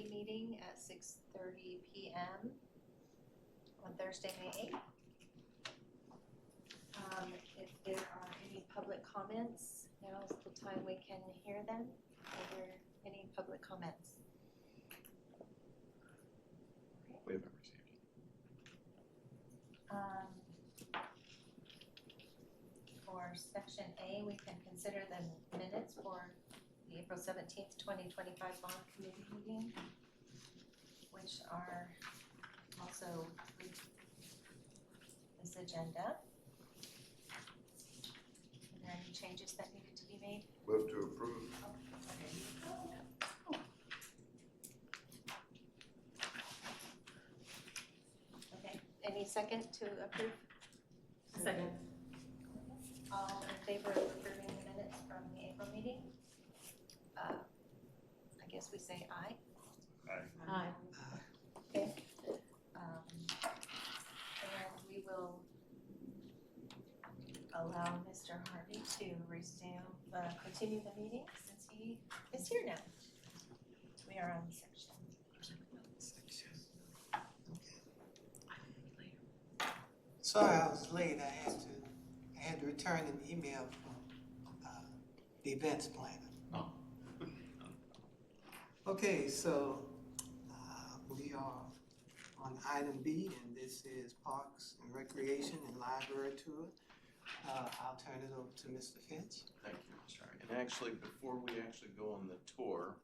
Committee meeting at 6:30 p.m. on Thursday, May 8th. If there are any public comments, now's the time we can hear them. Are there any public comments? We haven't received For section A, we can consider the minutes for the April 17th, 2025 bond committee meeting, which are also this agenda. Are there any changes that needed to be made? Move to approve. Okay, any second to approve? Second. All in favor of approving the minutes from the April meeting? I guess we say aye. Aye. Okay. And we will allow Mr. Harvey to continue the meeting since he is here now. We are on section. Sorry I was late. I had to return an email from the events planner. Oh. Okay, so we are on item B, and this is Parks and Recreation and Library Tour. I'll turn it over to Mr. Finch. Thank you, Mr. Chairman. And actually, before we go on the tour,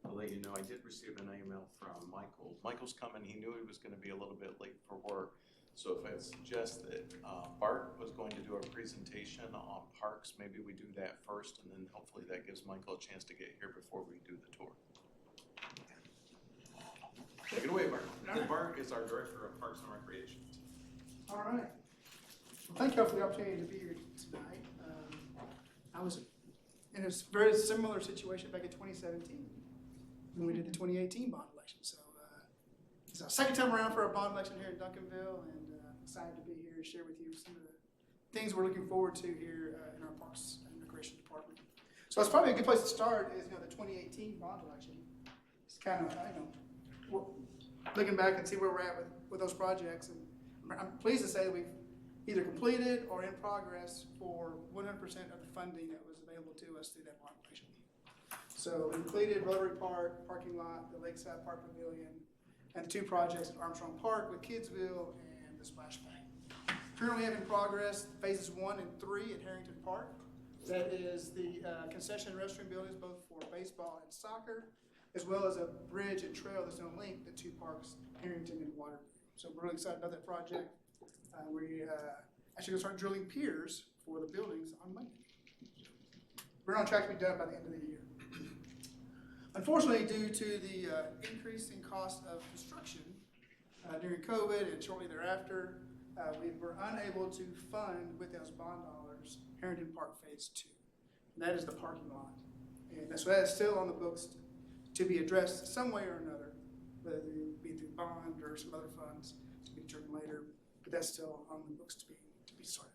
I'll let you know, I did receive an email from Michael. Michael's coming, he knew he was gonna be a little bit late for work. So if I suggest that Bart was going to do a presentation on parks, maybe we do that first, and then hopefully that gives Michael a chance to get here before we do the tour. Take it away, Bart. And Bart is our Director of Parks and Recreation. All right. Well, thank you all for the opportunity to be here tonight. I was in a very similar situation back in 2017 when we did the 2018 bond election. So it's our second time around for our bond election here in Duncanville, and excited to be here and share with you some of the things we're looking forward to here in our Parks and Recreation Department. So it's probably a good place to start is the 2018 bond election. It's kind of looking back and see where we're at with those projects, and I'm pleased to say that we've either completed or in progress for 100% of the funding that was available to us through that bond election. So we completed Rotary Park, parking lot, the Lakeside Park Pavilion, and the two projects at Armstrong Park with Kidsville and the Splash Pad. Currently have in progress phases 1 and 3 at Harrington Park. That is the concession and restroom buildings both for baseball and soccer, as well as a bridge and trail that's going to link the two parks, Harrington and Waterview. So we're really excited about that project. We actually going to start drilling piers for the buildings on Monday. We're on track to be done by the end of the year. Unfortunately, due to the increase in cost of construction during COVID and shortly thereafter, we were unable to fund with those bond dollars Harrington Park Phase 2. And that is the parking lot. And so that is still on the books to be addressed some way or another, whether it be through bond or some other funds to be determined later. But that's still on the books to be started.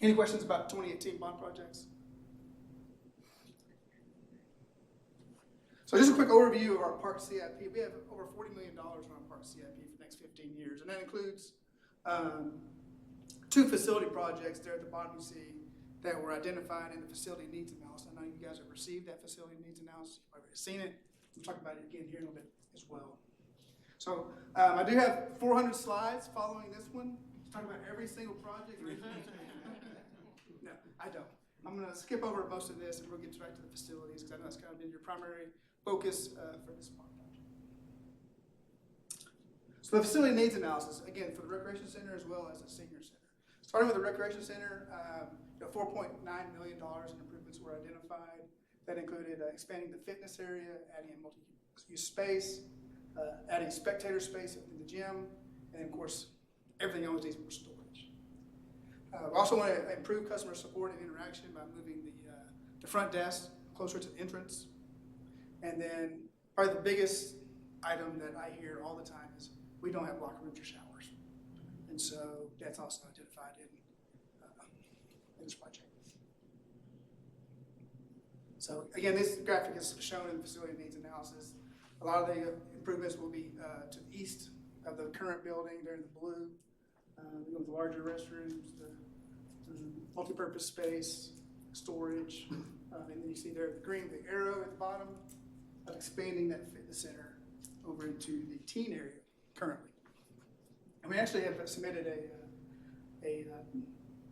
Any questions about 2018 bond projects? So just a quick overview of our park CIP. We have over $40 million in our park CIP for the next 15 years, and that includes 2 facility projects there at the bottom you see that were identified in the facility needs analysis. I know you guys have received that facility needs analysis. You've already seen it. We'll talk about it again here in a little bit as well. So I do have 400 slides following this one. Talk about every single project. No, I don't. I'm going to skip over most of this and we'll get back to the facilities because I know that's kind of been your primary focus for this bond project. So the facility needs analysis, again, for the Recreation Center as well as the Senior Center. Starting with the Recreation Center, $4.9 million in improvements were identified. That included expanding the fitness area, adding a multi-use space, adding spectator space in the gym, and of course, everything else needs more storage. We also want to improve customer support and interaction by moving the front desk closer to the entrance. And then probably the biggest item that I hear all the time is we don't have locker rooms or showers. And so that's also identified in this project. So again, this graphic is shown in the facility needs analysis. A lot of the improvements will be to the east of the current building, there in the blue. With the larger restrooms, the multipurpose space, storage, and then you see there the green, the arrow at the bottom of expanding that fitness center over into the teen area currently. And we actually have submitted a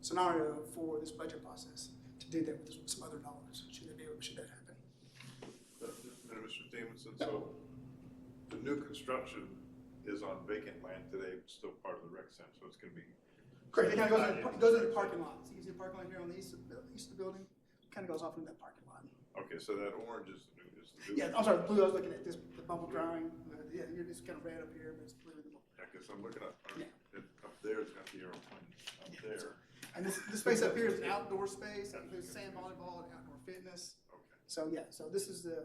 scenario for this budget process to do that with some other dollars, should that happen. Mr. Stevenson, so the new construction is on vacant land today, but still part of the rec center, so it's gonna be. Correct, it kind of goes into the parking lot. So you see the parking lot here on the east of the building, kind of goes off into that parking lot. Okay, so that orange is the new. Yeah, I'm sorry, blue, I was looking at this, the bubble drawing. Yeah, you're just kind of red up here, but it's blue in the middle. Yeah, cause I'm looking up, Yeah. up there, it's got the airplane up Yeah, there. And this space up here is an outdoor space, it includes sand volleyball and outdoor fitness. Okay. So yeah, so this is the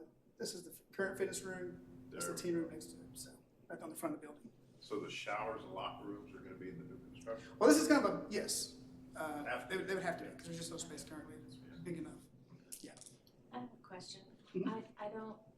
current fitness room, this is the teen room next to it, so, right on the front of the building. So the showers and locker rooms are gonna be in the new construction? Well, this is kind of a, yes, they would have to be, because there's just no space currently, it's big enough. I have a question. Mhm.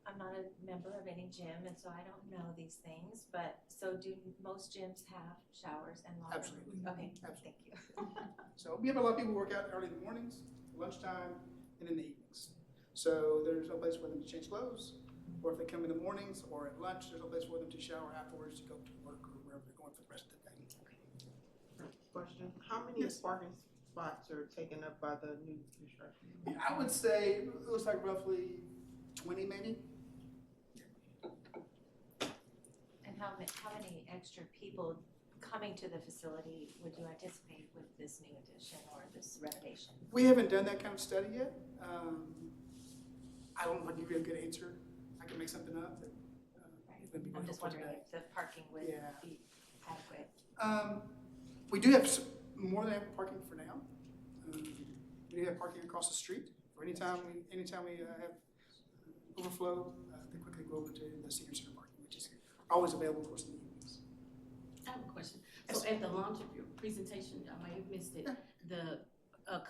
I'm not a member of any gym, and so I don't know these things, but, so do most gyms have showers and locker rooms? Absolutely. Okay, Absolutely. thank you. So we have a lot of people who work out early in the mornings, lunchtime, and in the evenings. So there's no place for them to change clothes, or if they come in the mornings or at lunch, there's no place for them to shower afterwards to go to work or wherever they're going for the rest of the day. Question, how many Yes. parking spots are taken up by the new construction? I would say it looks like roughly 20 maybe. And how many extra people coming to the facility would you anticipate with this new addition or this renovation? We haven't done that kind of study yet. I don't want to give you a good answer. I can make something up that would be I'm just helpful wondering today. if the parking would Yeah. be adequate. We do have more than ample parking for now. We do have parking across the street for anytime we have overflow, they quickly go over to the senior center parking, which is always available, of course, in the evenings. I have a question. Yes. So at the launch of your presentation, I may have missed it, Yeah. the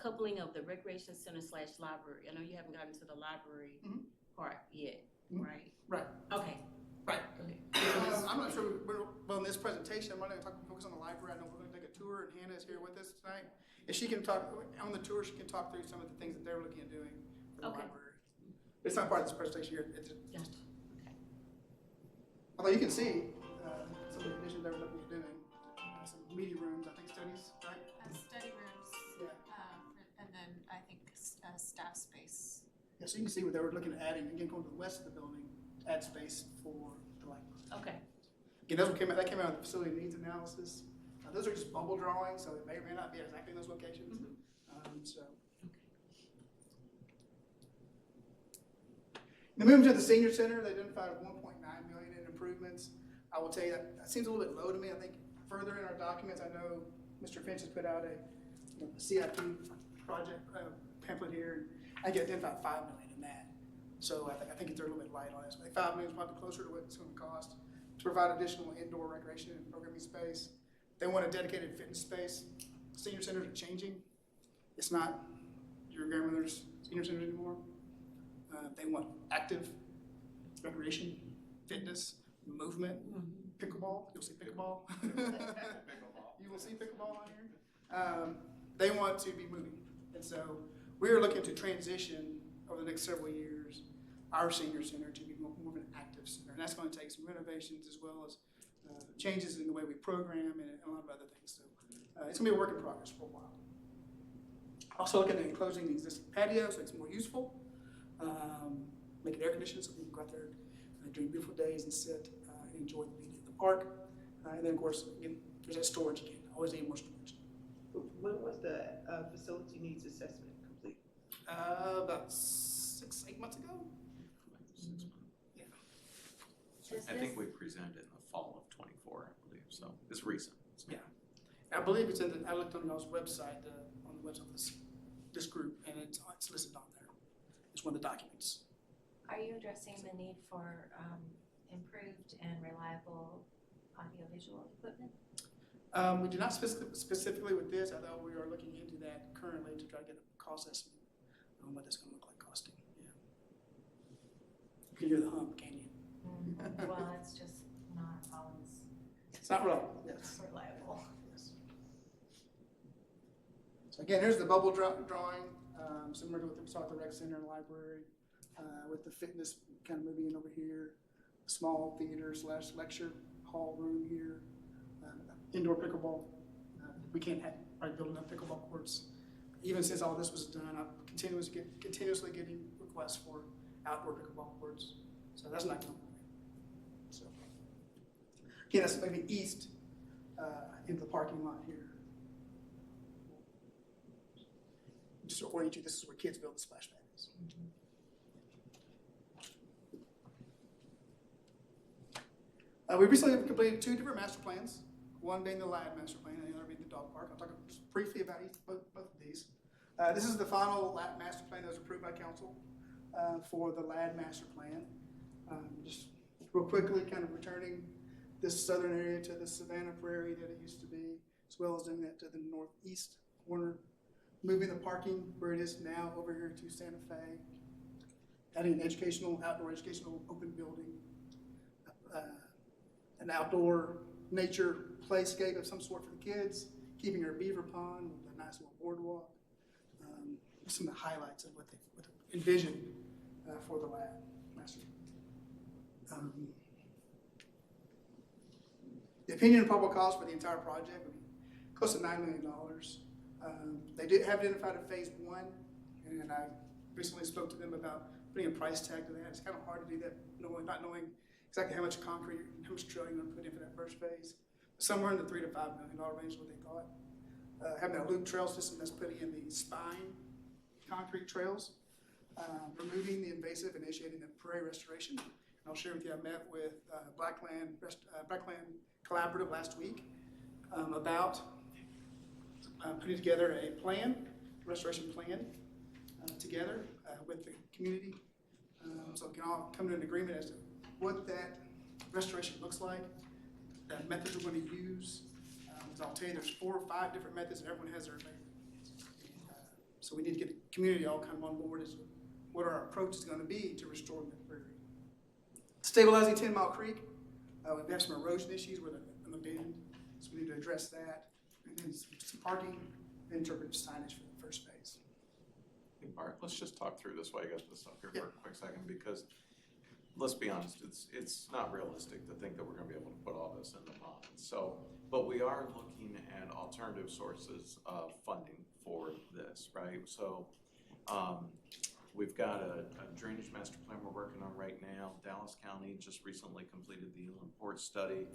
coupling of the recreation center / library. I know you haven't gotten to the library Mhm. part yet, Mhm. right? Right. Okay. Right. Okay. I'm not sure, well, in this presentation, I'm not gonna focus on the library. I know we're gonna take a tour, and Hannah is here with us tonight. If she can talk, on the tour, she can talk through some of the things that they're looking at doing for the Okay. library. It's not part of this presentation here. Gotcha. Although you can see some of the additions they were looking at doing, some media rooms, I think studies, right? Study rooms, Yeah. and then I think staff space. Yeah, so you can see what they were looking at adding, again, going to the west of the building, add space for the library. Okay. Again, that came out of the facility needs analysis. Those are just bubble drawings, so it may or may not be exactly in those locations. So. Now moving to the senior center, they identified 1.9 million in improvements. I will tell you that seems a little bit low to me. I think further in our documents, I know Mr. Finch has put out a CIP project pamphlet here. I get identified 5 million in that. So I think they're a little bit light on this. But 5 million is probably closer to what it's going to cost to provide additional indoor recreation and programming space. They want a dedicated fitness space. Senior centers are changing. It's not your grandmother's senior center anymore. They want active recreation, fitness, movement, pickleball. You'll see pickleball. You will see pickleball on here. They want to be moving. And so we are looking to transition over the next several years our senior center to be more of an active center. And that's going to take some renovations as well as changes in the way we program and a lot of other things. So it's going to be a work in progress for a while. Also looking at enclosing the existing patio so it's more useful. Make it air conditioned so people can go out there during beautiful days and sit and enjoy the beauty of the park. And then of course, again, there's that storage again. Always need more storage. When was the facility needs assessment complete? About 6-8 months ago. Yeah. I think we presented in the fall of '24, I believe, so it's recent. Yeah. I believe it's I looked on y'all's website, on the website of this group, and it's listed on there. It's one of the documents. Are you addressing the need for improved and reliable audiovisual equipment? We do not specifically with this, although we are looking into that currently to try to get a cost estimate on what that's going to look like costing. Yeah. You can hear the hump, can you? Well, it's just not always It's not reliable, yes. reliable. So again, here's the bubble drawing, similar to what we saw at the rec center and library, with the fitness kind of moving in over here, small theater / lecture hall room here, indoor pickleball. We can't build enough pickleball courts. Even since all this was done, I'm continuously getting requests for outdoor pickleball courts. So that's not going away. So again, that's maybe east into the parking lot here. Just to orient you, this is where kids build the splash pads. We recently completed 2 different master plans, one being the LAD master plan and the other being the dog park. I'll talk just briefly about both of these. This is the final LAD master plan that was approved by council for the LAD master plan. Just real quickly, kind of returning this southern area to the Savannah Prairie that it used to be, as well as doing that to the northeast corner, moving the parking where it is now over here to Santa Fe, adding an outdoor educational open building, an outdoor nature playscape of some sort for the kids, keeping our beaver pond with a nice little boardwalk. Some of the highlights of what they envisioned for the LAD master. The opinion and probable cost for the entire project would be close to $9 million. They did have identified a phase 1, and I recently spoke to them about putting a price tag to that. It's kind of hard to do that, not knowing exactly how much concrete, how much drilling you're going to put in for that first phase. Somewhere in the $3 to $5 million range is what they thought. Having that loop trail system that's putting in the spine concrete trails, removing the invasive, initiating the prairie restoration. And I'll share with you, I met with Blackland Collaborative last week about putting together a plan, restoration plan, together with the community, so we can all come to an agreement as to what that restoration looks like, the methods we're going to use. As I'll tell you, there's 4 or 5 different methods, and everyone has their favorite. So we need to get the community all kind of on board as to what our approach is going to be to restoring the prairie. Stabilizing 10 Mile Creek, we have some erosion issues with an abandoned, so we need to address that. And then some parking and interpretive signage for the first phase. Hey, Bart, let's just talk through this while you got this up here for a quick second, because let's be honest, it's not realistic to think that we're gonna be able to put all this in the bond. So, but we are looking at alternative sources of funding for this, right? So, we've got a drainage master plan we're working on right now. Dallas County just recently completed the Inland Port study.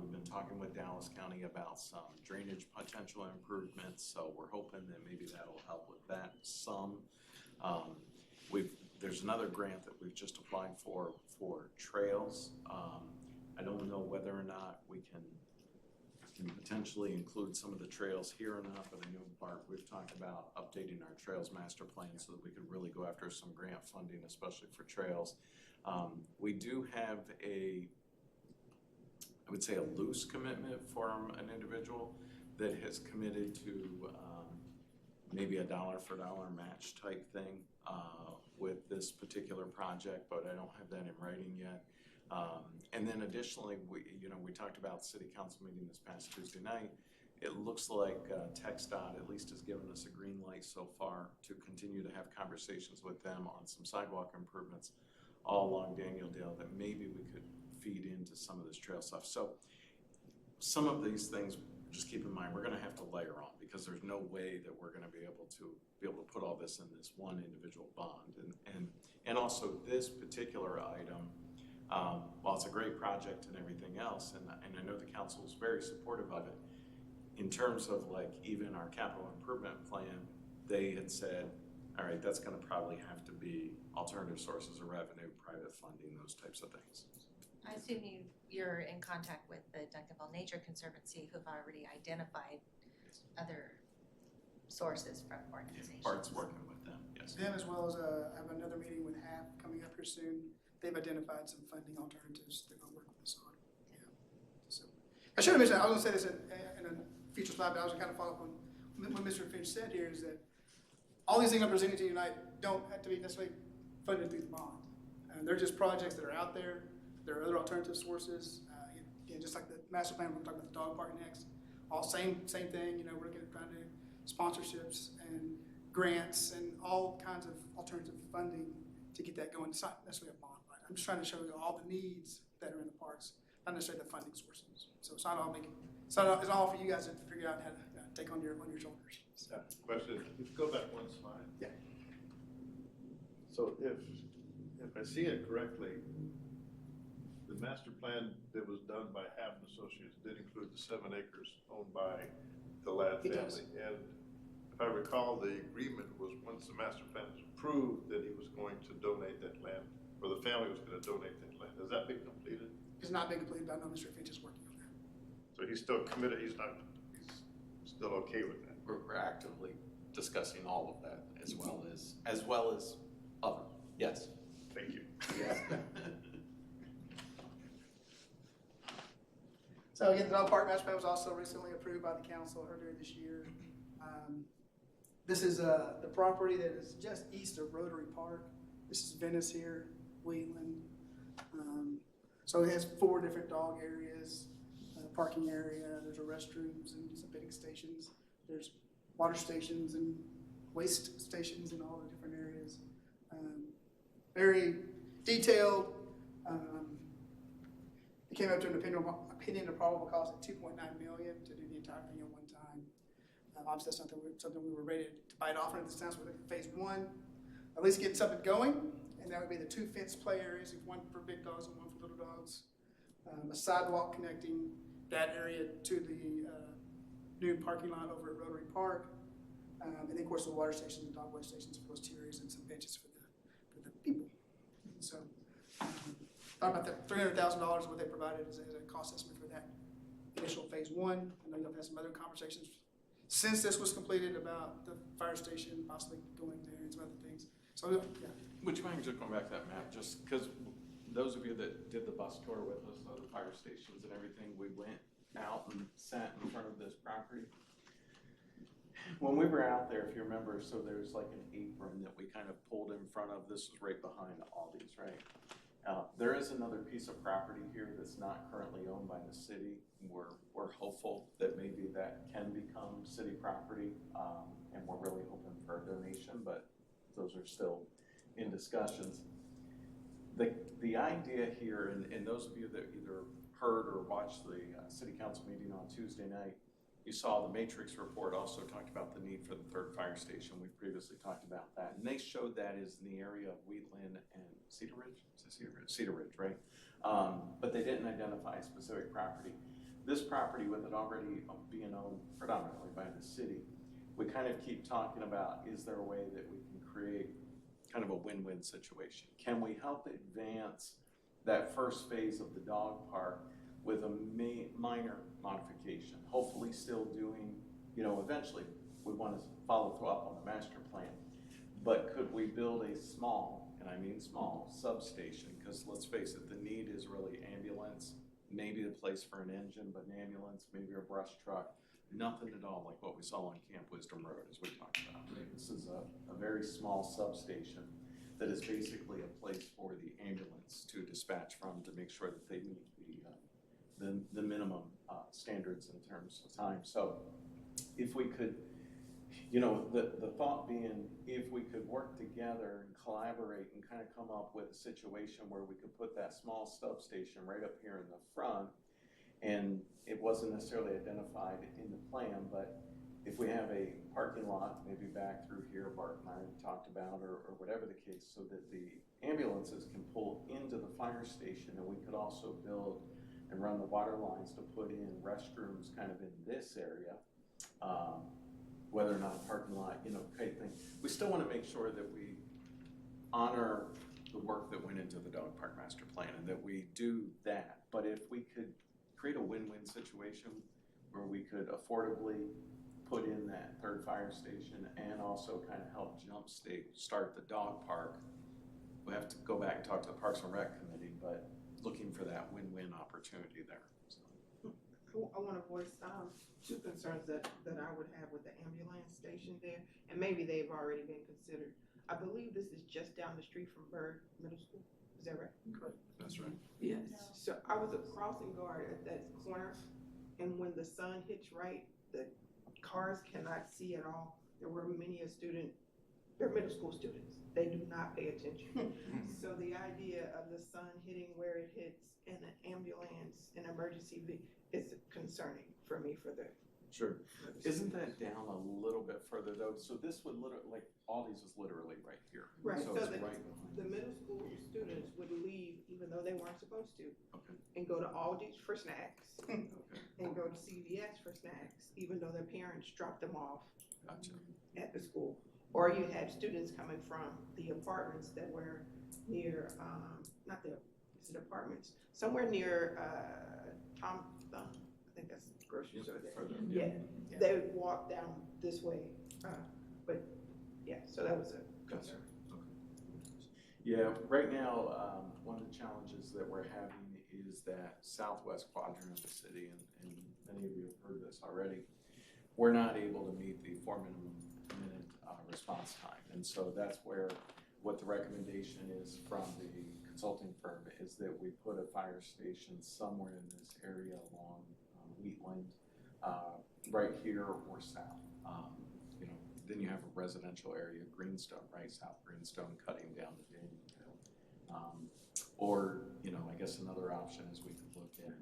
We've been talking with Dallas County about some drainage potential improvements, so we're hoping that maybe that'll help with that some. There's another grant that we've just applied for trails. I don't know whether or not we can potentially include some of the trails here or not, but I know, Bart, we've talked about updating our trails master plan so that we could really go after some grant funding, especially for trails. We do have I would say a loose commitment from an individual that has committed to maybe a $1 for $1 match type thing with this particular project, but I don't have that in writing yet. And then additionally, we talked about the city council meeting this past Tuesday night. It looks like TxDOT at least has given us a green light so far to continue to have conversations with them on some sidewalk improvements all along Daniel Dale that maybe we could feed into some of this trail stuff. So some of these things, just keep in mind, we're gonna have to layer on because there's no way that we're gonna be able to put all this in this one individual bond. And also this particular item, while it's a great project and everything else, and I know the council is very supportive of it, in terms of like even our capital improvement plan, they had said, all right, that's gonna probably have to be alternative sources of revenue, private funding, those types of things. I assume you're in contact with the Duncanville Nature Conservancy who've already identified other sources from organizations. Bart's working with them, yes. Them as well as I have another meeting with HAP coming up here soon. They've identified some funding alternatives they're going to work with us on. Yeah. So I should have mentioned, I was going to say this in a future slide, but I was going to kind of follow up on what Mr. Finch said here is that all these things I'm presenting to you tonight don't have to be necessarily funded through the bond. And they're just projects that are out there there are other alternative sources. Again, just like the master plan, we're talking about the dog park next. All same thing, we're looking at trying to do sponsorships and grants and all kinds of alternative funding to get that going. It's not necessarily a bond, right? I'm just trying to show you all the needs that are in the parks, not necessarily the funding sources. So it's not all for you guys to figure out how to take on your shoulders. So, Question, if you go back one slide. Yeah. So if I see it correctly, the master plan that was done by Hammond Associates did include the 7 acres owned by the Ladd It does. family. And if I recall, the agreement was once the master plan was approved, that he was going to donate that land, or the family was gonna donate that land. Has that been completed? it's not been completed, but I know Mr. Finch is working on that. So he's still committed, he's still okay with that? We're actively discussing all of that as well as other, yes. Thank you. So again, the dog park master plan was also recently approved by the council earlier this year. This is the property that is just east of Rotary Park. This is Venice here, Wheatland. So it has 4 different dog areas, parking area, there's a restrooms and some feeding stations. There's water stations and waste stations in all the different areas. Very detailed. It came up to an opinion of probable cost at $2.9 million to do the entire thing at one time. Obviously, that's something we were ready to bite off at this time, so we're looking at phase 1, at least getting something going, and that would be the 2 fenced play areas, one for big dogs and one for little dogs. A sidewalk connecting that area to the new parking lot over at Rotary Park, and then of course the water stations and dog waste stations for those 2 areas and some benches for the people. So, thought about that $300,000 what they provided as a cost estimate for that initial phase 1. I know you've had some other conversations since this was completed about the fire station possibly going there and some other things. So, yeah. Would you mind just going back to that map, just because those of you that did the bus tour with us of the fire stations and everything, we went out and sat in front of this property. When we were out there, if you remember, so there's like an apron that we kind of pulled in front of. This was right behind Aldi's, right? There is another piece of property here that's not currently owned by the city. We're hopeful that maybe that can become city property, and we're really hoping for a donation, but those are still in discussions. The idea here, and those of you that either heard or watched the city council meeting on Tuesday night, you saw the Matrix report also talked about the need for the 3rd fire station. We previously talked about that. And they showed that is in the area of Wheatland and Cedar Ridge? Is it Cedar Ridge? Cedar Ridge, right? But they didn't identify a specific property. This property, with it already being owned predominantly by the city, we kind of keep talking about, is there a way that we can create kind of a win-win situation? Can we help advance that first phase of the dog park with a minor modification, hopefully still doing, eventually we want to follow up on the master plan, but could we build a small, and I mean small, substation? Because let's face it, the need is really ambulance, maybe the place for an engine, but an ambulance, maybe a brush truck, nothing at all like what we saw on Camp Wisdom Road, as we talked about. This is a very small substation that is basically a place for the ambulance to dispatch from to make sure that they meet the minimum standards in terms of time. So if we could, the thought being, if we could work together and collaborate and kind of come up with a situation where we could put that small substation right up here in the front, and it wasn't necessarily identified in the plan, but if we have a parking lot, maybe back through here, Bart and I talked about, or whatever the case, so that the ambulances can pull into the fire station, and we could also build and run the water lines to put in restrooms kind of in this area, whether or not a parking lot, kind of thing. We still want to make sure that we honor the work that went into the dog park master plan and that we do that. But if we could create a win-win situation where we could affordably put in that 3rd fire station and also kind of help start the dog park, we have to go back and talk to the Parks and Rec committee, but looking for that win-win opportunity there. So. I want to voice 2 concerns that I would have with the ambulance station there, and maybe they've already been considered. I believe this is just down the street from Byrd Middle School. Is that right? That's right. Yes. So I was a crossing guard at that corner, and when the sun hits right, the cars cannot see at all. There were many a student, they're middle school students, they do not pay attention. So the idea of the sun hitting where it hits and an ambulance, an emergency is concerning for me for the. Sure. for the Isn't students. that down a little bit further though? So this would literally, like, Aldi's is literally right here. Right, So so it's the, right behind. the middle school students would leave even though they weren't supposed to Okay, and go to Aldi's for snacks okay, and go to CVS for snacks, even though their parents dropped them off gotcha. at the school. Or you had students coming from the apartments that were near, not the, is it apartments? Somewhere near, Tom Thumb, I think that's the grocery store there. Further, Yeah, they would walk down this way, but, yeah, so that was a Gotcha. concern. Yeah, right now, one of the challenges that we're having is that southwest quadrant of the city, and many of you have heard this already, we're not able to meet the 4-minute response time. And so that's where, what the recommendation is from the consulting firm is that we put a fire station somewhere in this area along Wheatland, right here or south. You know, then you have a residential area, Greenstone, right, South Greenstone, cutting down the Daniel Hill. Or, you know, I guess another option is we could look at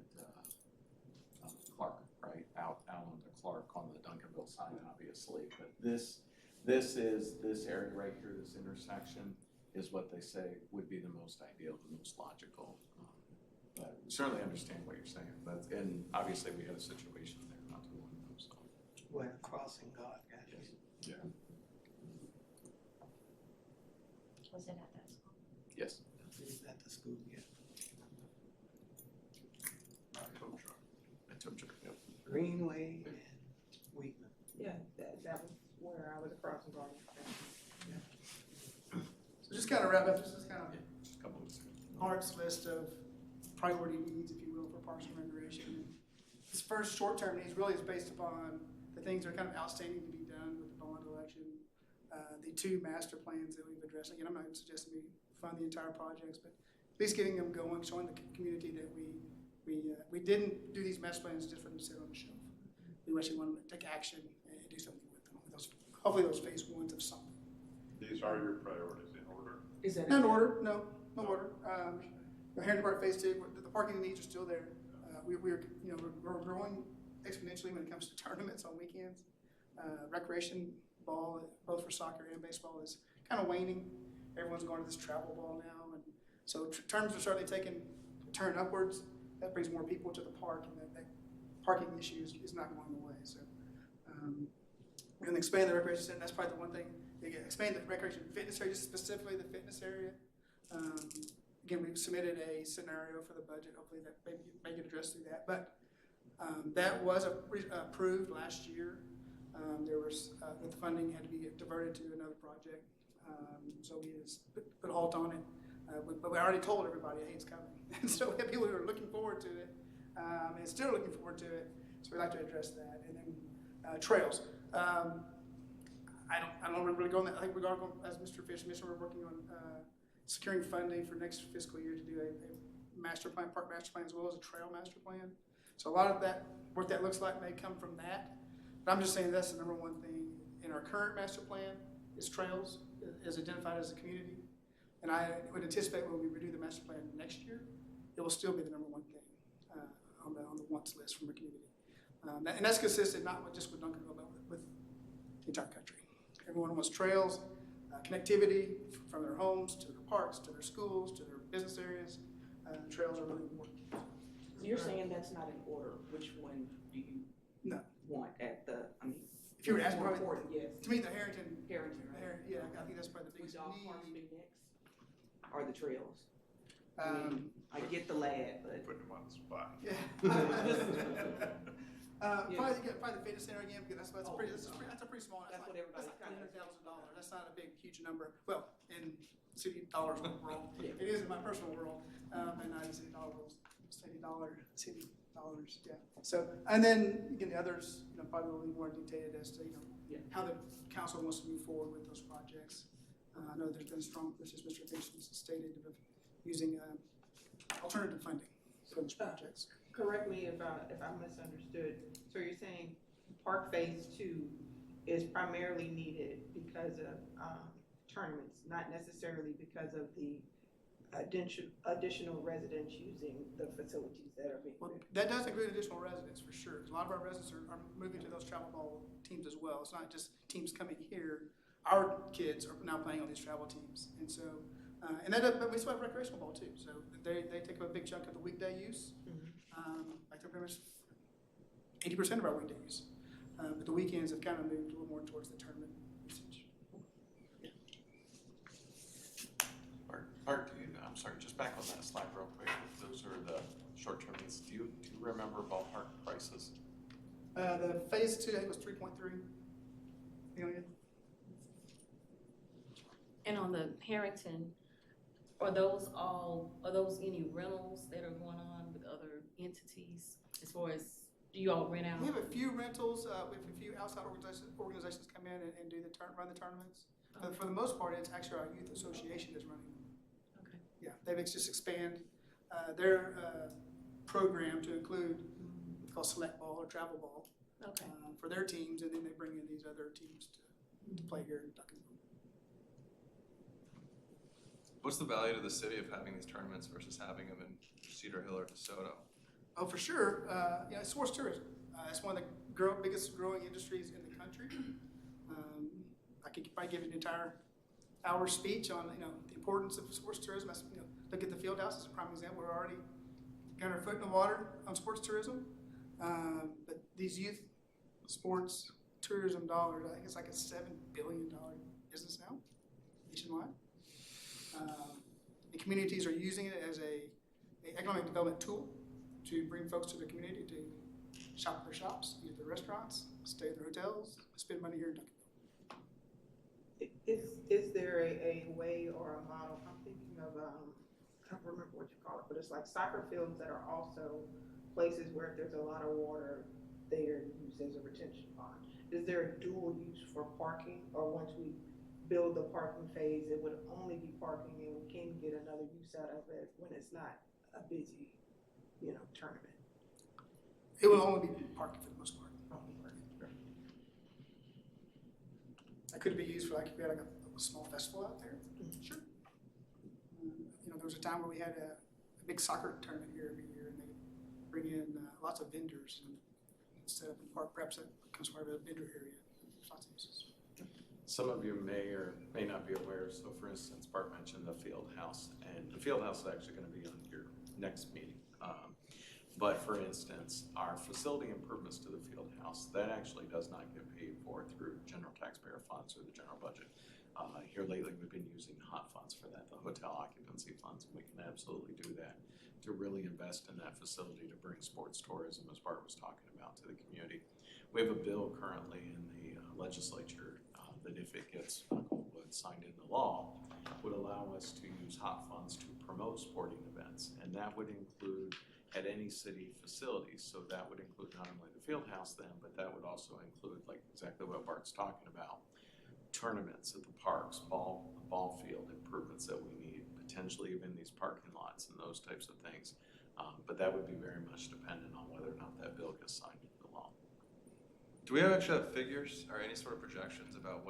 Clark, right, out onto Clark on the Duncanville side, obviously. But this area right here, this intersection, is what they say would be the most ideal, the most logical. But we certainly understand what you're saying. And obviously we had a situation there not too long ago, so. Where the crossing guard got hit. Yeah. Was it at that school? Yes. Is at the school, yeah. I took you. Yep. Greenway and Wheatland. Yeah, that was where I was a crossing guard. So just kind of wrap up, this is kind of Just a couple of seconds. Mark's list of priority needs, if you will, for Parks and Recreation. This first short-term needs really is based upon the things that are kind of outstanding to be done with the bond election, the 2 master plans that we've addressed. Again, I'm not suggesting we fund the entire projects, but at least getting them going, showing the community that we didn't do these master plans just for them to sit on the shelf. We actually want to take action and do something with them. Hopefully those phase 1s of something. These are your priorities in order. Is that? Not in order, no order. Heron Park Phase 2, the parking needs are still there. We're growing exponentially when it comes to tournaments on weekends. Recreation ball, both for soccer and baseball, is kind of waning. Everyone's going to this travel ball now, and so terms are certainly taking a turn upwards. That brings more people to the park, and that parking issue is not going away. So we're going to expand the recreation center. That's probably the one thing. Expand the recreation fitness area, specifically the fitness area. Again, we've submitted a scenario for the budget. Hopefully that may get addressed through that. But that was approved last year. There was, with the funding had to be diverted to another project. So we just put a halt on it. But we already told everybody, hey, it's coming. And so we have people who are looking forward to it and still looking forward to it. So we'd like to address that. And then trails. I don't really go on that. I think we're going, as Mr. Fish mentioned, we're working on securing funding for next fiscal year to do a master plan, park master plan, as well as a trail master plan. So a lot of that, what that looks like may come from that. But I'm just saying that's the number one thing in our current master plan is trails, as identified as a community. And I would anticipate when we redo the master plan next year, it will still be the number one thing on the wants list from the community. And that's consistent not just with Duncanville, but with the entire country. Everyone wants trails, connectivity from their homes to their parks, to their schools, to their business areas. Trails are really important. So you're saying that's not in order, which one do you No. want at the, If you were asking, more probably, important, yes. to me, the Harrington, Harrington, right? yeah, I think that's probably the Would biggest dog parks need. be next? Or the trails? I Um, get the lad, but. Putting them on the spot. Yeah. Probably the fitness center again, because that's a pretty small. That's what everybody's That's kinda like $300,000. That's not a big, huge number. Well, in city dollars world, it is in my personal world, and not in city dollars. City dollars. Yeah. So, and then again, the others, probably will be more dictated as to how the council wants to move forward with those projects. I know there's been strong, this is Mr. Fisher stated, using alternative funding for those projects. Correct me if I misunderstood. So you're saying Park Phase 2 is primarily needed because of tournaments, not necessarily because of the additional residents using the facilities that are being Well, built? that does include additional residents for sure, 'cause a lot of our residents are moving to those travel ball teams as well. It's not just teams coming here. Our kids are now playing on these travel teams, and so, but we still have recreational ball too, so they take up a big chunk of the weekday use. Like they're pretty much 80% of our weekday use. But the weekends have kind of moved a little more towards the tournament usage. Art, I'm sorry, just back on that slide real quick. Those are the short-term needs. Do you remember ballpark prices? The phase 2, I think, was 3.3 million. And on the Harrington, are those any rentals that are going on with other entities? As far as, do you all rent out? We have a few rentals, we have a few outside organizations come in and do run the tournaments. But for the most part, it's actually our youth association that's running them. Okay. Yeah, they've just expand their program to include what's called select ball or travel ball Okay. for their teams, and then they bring in these other teams to play here in Duncanville. What's the value to the city of having these tournaments versus having them in Cedar Hill or DeSoto? Oh, for sure. Sports tourism. It's one of the biggest growing industries in the country. I could probably give an entire hour speech on the importance of sports tourism. Look at the field house as a prime example. We're already got our foot in the water on sports tourism. But these youth sports tourism dollars, I think it's like a $7 billion business now, nationwide. The communities are using it as an economic development tool to bring folks to the community to shop at their shops, eat at their restaurants, stay at their hotels, spend money here in Duncanville. Is there a way or a model, I'm thinking of, I don't remember what you call it, but it's like soccer fields that are also places where if there's a lot of water, they are used as a retention pond. Is there a dual use for parking, or once we build the parking phase, it would only be parking and we can get another use out of it when it's not a busy, tournament? It will only be parking for the most part. That could be used for if we had a small festival out there. Sure. There was a time where we had a big soccer tournament here every year, and they bring in lots of vendors and set up in park. Perhaps that becomes part of a vendor area. There's lots of uses. Some of you may or may not be aware. So for instance, Bart mentioned the field house, and the field house is actually going to be on your next meeting. But for instance, our facility improvements to the field house, that actually does not get paid for through general taxpayer funds or the general budget. Here lately, we've been using hot funds for that, the hotel occupancy funds, and we can absolutely do that to really invest in that facility to bring sports tourism, as Bart was talking about, to the community. We have a bill currently in the legislature that if it gets signed into law, would allow us to use hot funds to promote sporting events, and that would include at any city facility. So that would include not only the field house then, but that would also include exactly what Bart's talking about, tournaments at the parks, ball field improvements that we need, potentially even these parking lots and those types of things. But that would be very much dependent on whether or not that bill gets signed into law. Do we actually have figures or any sort of projections about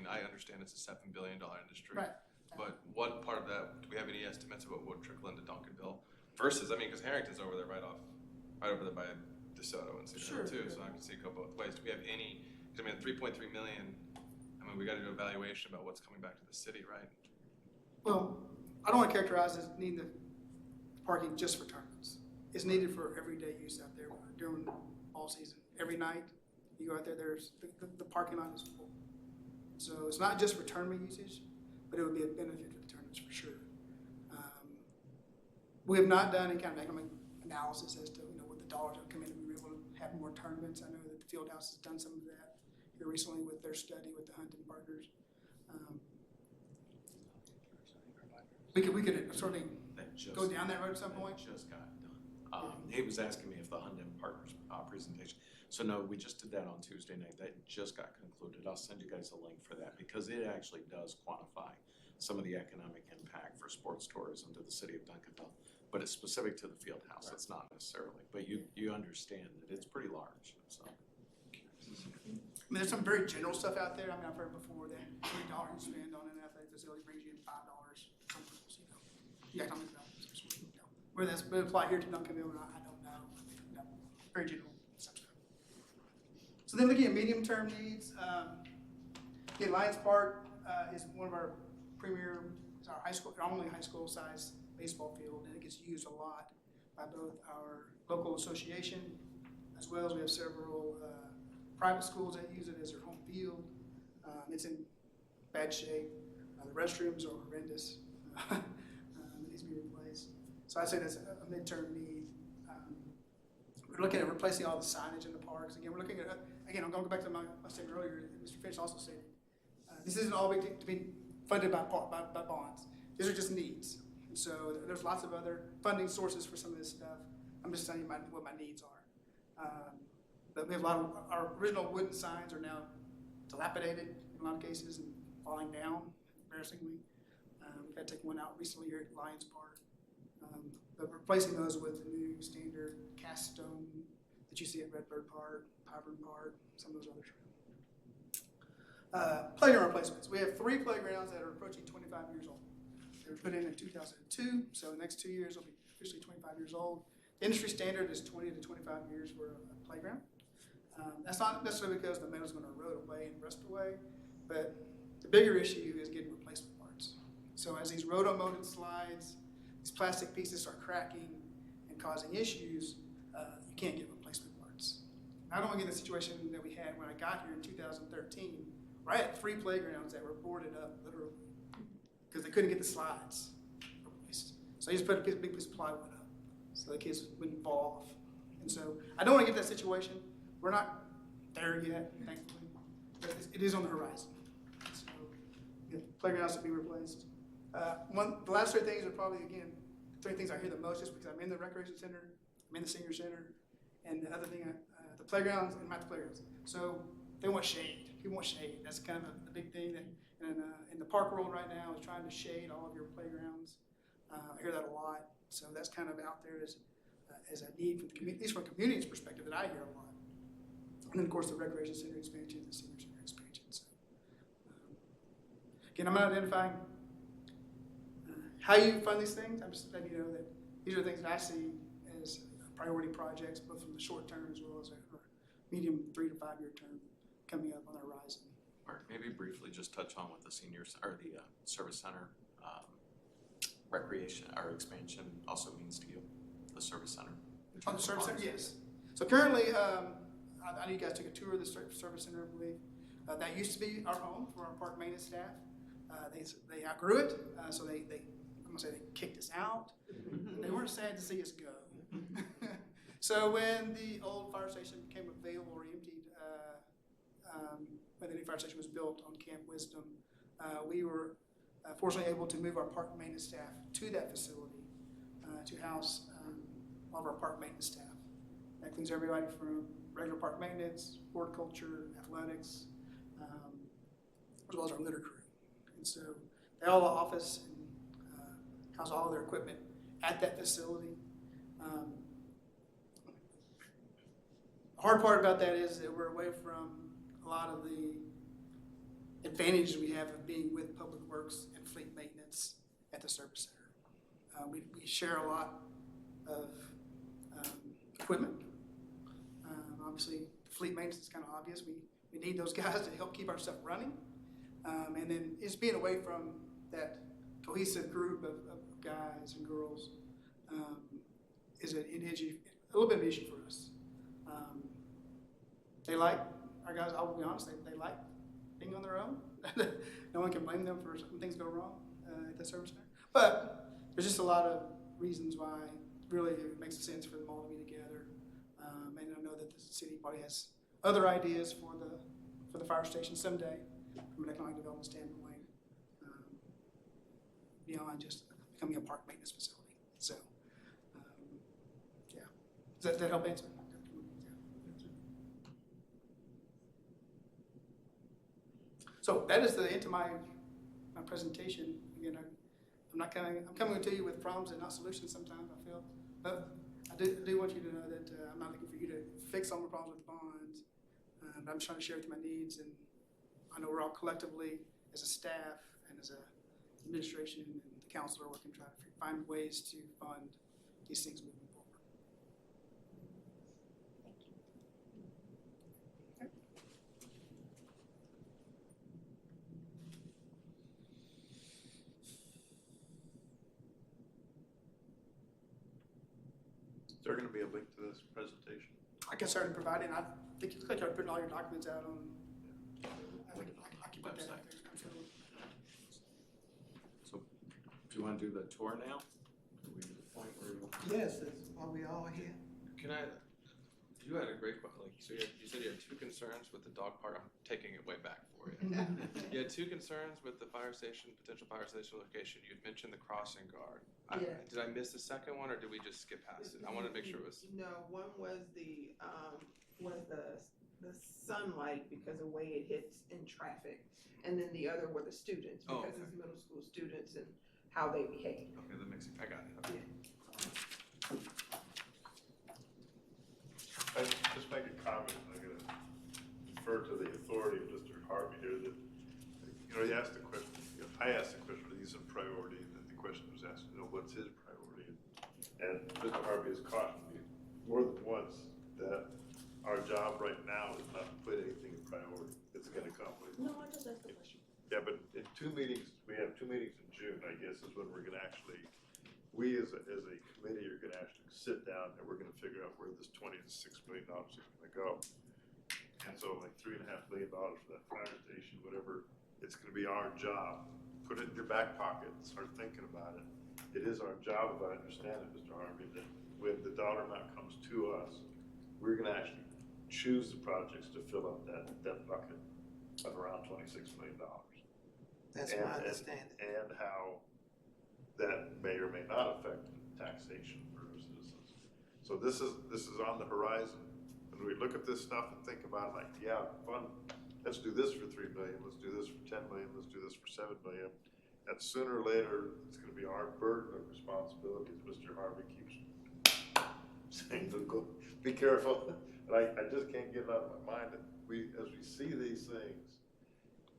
I understand it's a $7 billion industry. Right. But what part of that, do we have any estimates about what would trickle into Duncanville? Versus, because Harrington's over there right over there by DeSoto and Cedar Hill too, so I can see it go both ways. Do we have any, 3.3 million, we gotta do an evaluation about what's coming back to the city, right? Well, I don't want to characterize it as needing the parking just for tournaments. It's needed for everyday use out there during all season. Every night you go out there, there's the parking lot is full. So it's not just for tournament usage, but it would be a benefit for the tournaments for sure. We have not done any kind of economic analysis as to what the dollars that come in, and we were able to have more tournaments. I know that the field house has done some of that here recently with their study with the Hunting Partners. We could certainly go down that road at some point. That just got done. He was asking me if the Hunting Partners presentation. So no, we just did that on Tuesday night. That just got concluded. I'll send you guys a link for that because it actually does quantify some of the economic impact for sports tourism to the city of Duncanville. But it's specific to the field house, it's not necessarily, but you understand that it's pretty large, so. I mean, there's some very general stuff out there. I mean, I've heard before that $3 you spend on an athletic facility brings you in $5. Sometimes, yeah, economic development, whether that's been applied here to Duncanville or not, I don't know. No, very general stuff. So then looking at medium-term needs, again, Lions Park is one of our premier, it's our high school, our only high school size baseball field, and it gets used a lot by both our local association, as well as we have several private schools that use it as their home field. It's in bad shape. The restrooms are horrendous. It needs to be replaced. So I'd say that's a midterm need. We're looking at replacing all the signage in the parks. Again, we're looking at, again, I'm going to go back to my statement earlier. Mr. Finch also said, this isn't all to be funded by bonds. These are just needs. And so there's lots of other funding sources for some of this stuff. I'm just telling you what my needs are. But we have a lot of, our original wooden signs are now dilapidated in a lot of cases and falling down, embarrassingly. We've had to take one out recently here at Lions Park. But replacing those with the new standard cast stone that you see at Redbird Park, Pyburn Park, some of those others. Playground replacements. We have 3 playgrounds that are approaching 25 years old. They were put in 2002, so the next 2 years will be officially 25 years old. The industry standard is 20 to 25 years for a playground. That's not necessarily because the metal's going to erode away and rust away, but the bigger issue is getting replacement parts. So as these roto-molded slides, these plastic pieces start cracking and causing issues, you can't get replacement parts. I don't want to get in the situation that we had when I got here in 2013, where I had 3 playgrounds that were boarded up, literally, because they couldn't get the slides replaced. So I just put a big piece of plywood up so the kids wouldn't fall off. And so I don't want to get that situation. We're not there yet, thankfully, but it is on the horizon. So, yeah, playgrounds to be replaced. The last 3 things are probably, again, 3 things I hear the most just because I'm in the recreation center, I'm in the senior center, and the other thing, the playgrounds and not the playgrounds. So they want shade. People want shade. That's kind of the big thing that in the park world right now is trying to shade all of your playgrounds. I hear that a lot. So that's kind of out there as a need for the community, at least from a community's perspective that I hear a lot. And then, of course, the recreation center expansion, the senior center expansion. So, again, I'm not identifying how you fund these things. I'm just letting you know that these are the things that I see as priority projects, both from the short term as well as a medium 3 to 5 year term coming up on the horizon. Or maybe briefly just touch on what the seniors or the service center recreation or expansion also means to you, the service center. On the service center, yes. So currently, I know you guys took a tour of the service center, I believe. That used to be our home for our park maintenance staff. They outgrew it, so I'm gonna say they kicked us out. They weren't sad to see us go. So when the old fire station became available or emptied, when the new fire station was built on Camp Wisdom, we were fortunately able to move our park maintenance staff to that facility to house all of our park maintenance staff. That includes everybody from regular park maintenance, horticulture, athletics, as well as our litter crew. And so they all have an office and house all of their equipment at that facility. The hard part about that is that we're away from a lot of the advantages we have of being with Public Works and fleet maintenance at the service center. We share a lot of equipment. Obviously, fleet maintenance is kind of obvious. We need those guys to help keep our stuff running. And then it's being away from that cohesive group of guys and girls is an issue, a little bit of an issue for us. They like, our guys, I'll be honest, they like being on their own. No one can blame them for when things go wrong at the service center. But there's just a lot of reasons why really it makes sense for them all to be together. And I know that the city probably has other ideas for the fire station someday from an economic development standpoint, beyond just becoming a park maintenance facility. So, yeah. Does that help answer? So that is the end to my presentation. Again, I'm coming to you with problems and not solutions sometimes, I feel. But I do want you to know that I'm not looking for you to fix all my problems with bonds. But I'm just trying to share with you my needs, and I know we're all collectively, as a staff and as a administration and the council are working, trying to find ways to fund these things moving forward. Is there gonna be a link to this presentation? I can certainly provide it, and I think it looks like you're putting all your documents out on, I can put that out there, absolutely. So, do you wanna do the tour now? Are we at the point where Yes, are we all here? Can I, you had a great, like, so you said you had 2 concerns with the dog park. I'm taking it way back for you. You had 2 concerns with the fire station, potential fire station location. You'd mentioned the crossing guard. Yeah. Did I miss the second one, or did we just skip past it? I wanted to make sure it was. No, one was the sunlight because of the way it hits in traffic. And then the other were the students, Oh, because okay. it's middle school students and how they behave. Okay, that makes it, I got it. Okay. I just make a comment, I'm gonna defer to the authority of Mr. Harvey here, that, he asked the question, I asked the question, are these a priority, and then the question was asked, what's his priority? And Mr. Harvey has cautioned me more than once that our job right now is not to put anything in priority, it's gonna come later. No, I just asked the question. Yeah, but in 2 meetings, we have 2 meetings in June, I guess, is when we're gonna actually, we as a committee are gonna actually sit down and we're gonna figure out where this $20 to $6 million is gonna go. And so like $3.5 million for that fire station, whatever, it's gonna be our job. Put it in your back pocket, start thinking about it. It is our job, if I understand it, Mr. Harvey, that when the dollar amount comes to us, we're gonna actually choose the projects to fill up that bucket of around $26 million. That's my understanding. And how that may or may not affect taxation for our citizens. So this is on the horizon. When we look at this stuff and think about it, like, yeah, fun, let's do this for $3 million, let's do this for $10 million, let's do this for $7 million. And sooner or later, it's gonna be our burden of responsibility, as Mr. Harvey keeps saying, be careful. And I just can't get it out of my mind that as we see these things,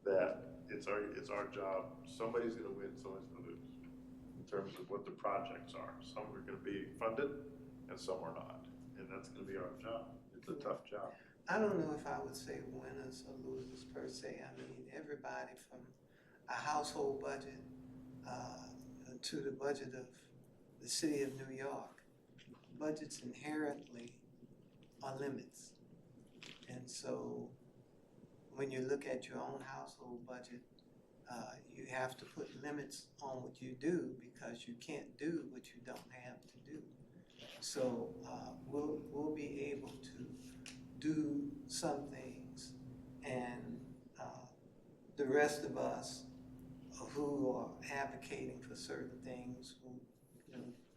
that it's our job, somebody's gonna win, somebody's gonna lose, in terms of what the projects are. Some are gonna be funded, and some are not, and that's gonna be our job. It's a tough job. I don't know if I would say winners or losers per se. I mean, everybody from a household budget to the budget of the city of New York, budgets inherently are limits. And so when you look at your own household budget, you have to put limits on what you do because you can't do what you don't have to do. So we'll be able to do some things, and the rest of us who are advocating for certain things will,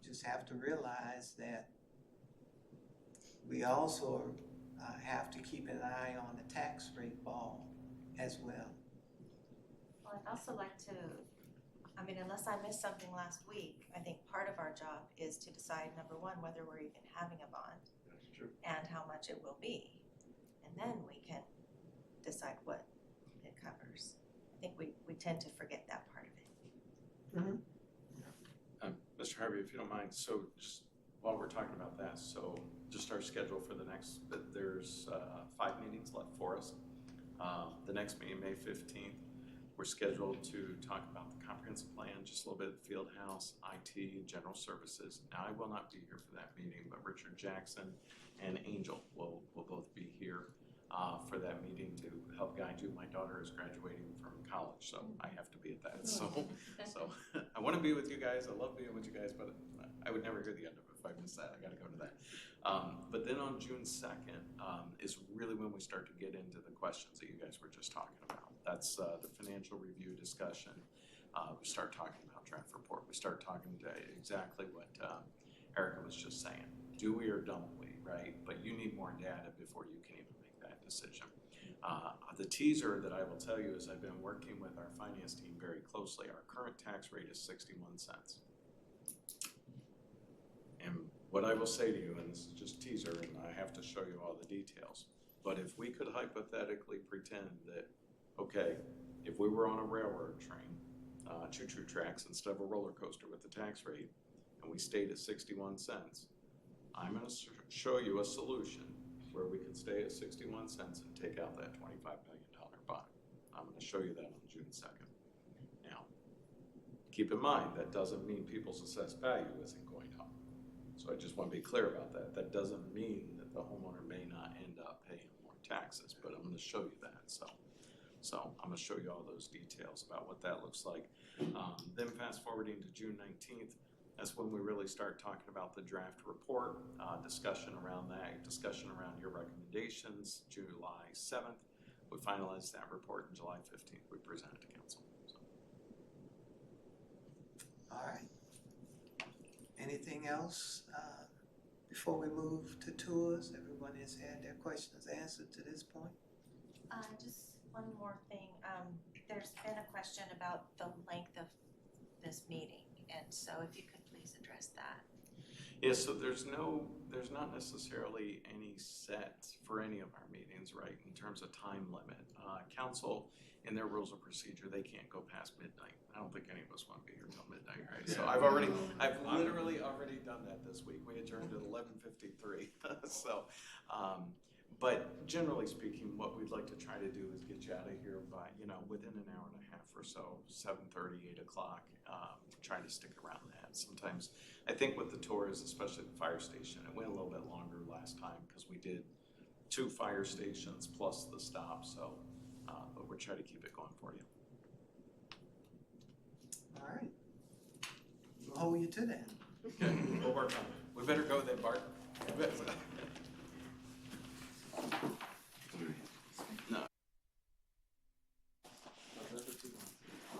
just have to realize that we also have to keep an eye on the tax rate ball as well. Well, I'd also like to, unless I missed something last week, I think part of our job is to decide, number one, whether we're even having a bond That's true. and how much it will be. And then we can decide what it covers. I think we tend to forget that part of it. Mr. Harvey, if you don't mind, so just while we're talking about that, so just our schedule for the next, there's 5 meetings left for us. The next meeting, May 15th, we're scheduled to talk about the comprehensive plan, just a little bit of the field house, IT, general services. Now, I will not be here for that meeting, but Richard Jackson and Angel will both be here for that meeting to help guide you. My daughter is graduating from college, so I have to be at that. So I want to be with you guys. I love being with you guys, but I would never hear the end of it if I miss that. I got to go to that. But then on June 2nd is really when we start to get into the questions that you guys were just talking about. That's the financial review discussion. We start talking about draft report. We start talking to exactly what Erica was just saying. Do we or don't we, right? But you need more data before you can even make that decision. The teaser that I will tell you is I've been working with our finance team very closely. Our current tax rate is 61 cents. And what I will say to you, and this is just teaser, and I have to show you all the details, but if we could hypothetically pretend that, okay, if we were on a railroad train, choo-choo tracks instead of a roller coaster with the tax rate, and we stayed at 61 cents, I'm gonna show you a solution where we can stay at 61 cents and take out that $25 million bond. I'm gonna show you that on June 2nd. Now, keep in mind, that doesn't mean people's assessed value isn't going up. So I just wanna be clear about that. That doesn't mean that the homeowner may not end up paying more taxes, but I'm gonna show you that, so I'm gonna show you all those details about what that looks like. Then fast forwarding to June 19th, that's when we really start talking about the draft report, discussion around that, discussion around your recommendations. July 7th, we finalize that report, and July 15th, we present it to council. So. All right. Anything else before we move to tours? Everyone has had their questions answered to this point? Just one more thing. There's been a question about the length of this meeting, and so if you could please address that. Yeah, so there's not necessarily any set for any of our meetings, right, in terms of time limit. Council, in their rules of procedure, they can't go past midnight. I don't think any of us want to be here till midnight, right? So I've literally already done that this week. We adjourned at 11:53. So, but generally speaking, what we'd like to try to do is get you out of here by, within an hour and a half or so, 7:30, 8 o'clock. Trying to stick around that. Sometimes, I think with the tours, especially the fire station, it went a little bit longer last time because we did 2 fire stations plus the stop. So, but we're trying to keep it going for you. All right. We'll hold you to that. Okay, we'll work on it. We better go then, Bart. No.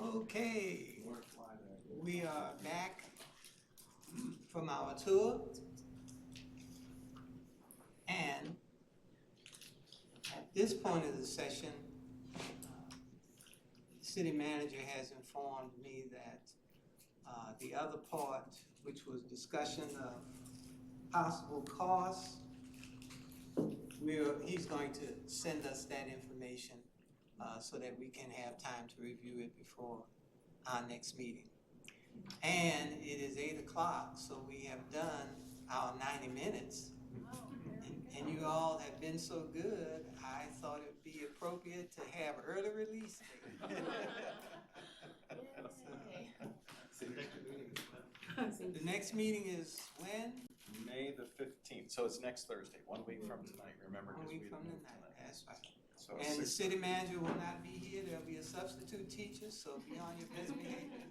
Okay. We are back from our tour. And at this point of the session, the city manager has informed me that the other part, which was discussion of possible costs, he's going to send us that information so that we can have time to review it before our next meeting. And it is 8 o'clock, so we have done our 90 minutes. And you all have been so good, I thought it'd be appropriate to have early release day. The next meeting is when? May the 15th. So it's next Thursday, 1 week from tonight. Remember? 1 week from tonight, that's right. So And the city manager will not be here. There'll be a substitute teacher, so be on your best behavior.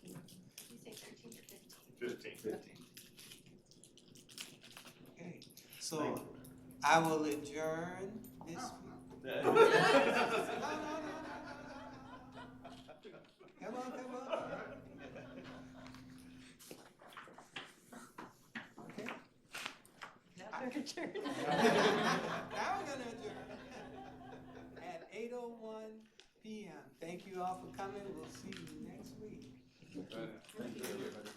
You say 13 or 15? 15. Okay, so I will adjourn this. No. Come on. Okay. Now we're adjourned. Now we're gonna adjourn at 8:01 p.m. Thank you all for coming. We'll see you next week. Thank you, everybody.